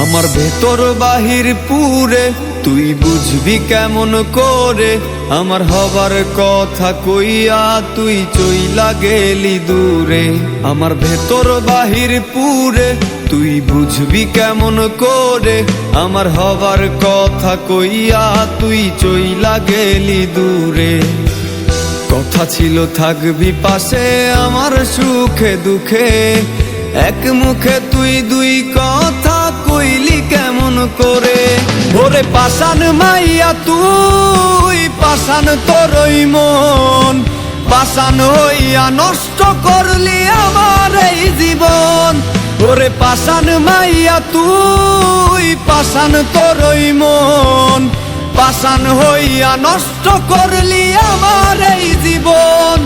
আমার ভেতর বাহির পুরে তুই বুঝবি কেমন করে, আমার হবার কথা কইয়া তুই চইলা গেলি দূরে। আমার ভেতর বাহির পুরে তুই বুঝবি কেমন করে, আমার হবার কথা কইয়া তুই চইলা গেলি দূরে। কথা ছিল থাকবি পাশে আমার সুখে দুঃখে, এক মুখে তুই দুই কথা কইলি কেমন করে। ওরে পাষাণ মাইয়া তুই, পাষাণ তোরই মন, পাষাণ হইয়া নষ্ট করলি আমার এই জীবন। ওরে পাষাণ মাইয়া তুই, পাষাণ তোরই মন, পাষাণ হইয়া নষ্ট করলি আমার এই জীবন।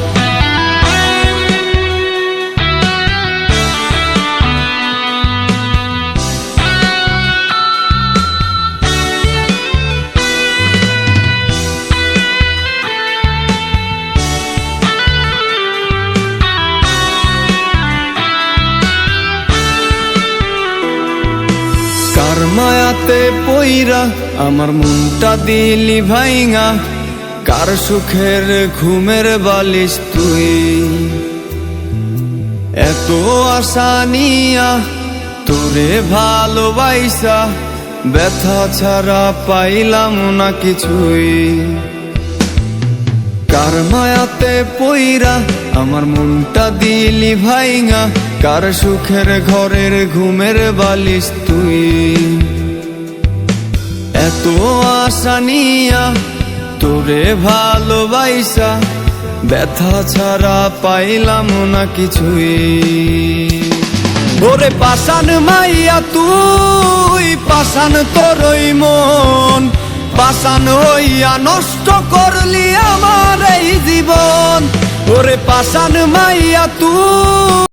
কার মায়াতে পইরা আমার মনটা দিলি ভাইঙা, কার সুখের ঘুমের বালিশ তুই। এত আশা নিয়া তোরে ভালোবাইসা, ব্যথা ছাড়া পাইলাম না কিছুই। কার মায়াতে পইরা আমার মনটা দিলি ভাইঙা, কার সুখের ঘরের ঘুমের বালিশ তুই। এত আশা নিয়া তোরে ভালোবাইসা, ব্যথা ছাড়া পাইলাম না কিছুই। ওরে পাষাণ মাইয়া তুই, পাষাণ তোরই মন, পাষাণ হইয়া নষ্ট করলি আমার এই জীবন। ওরে পাষাণ মাইয়া তুই।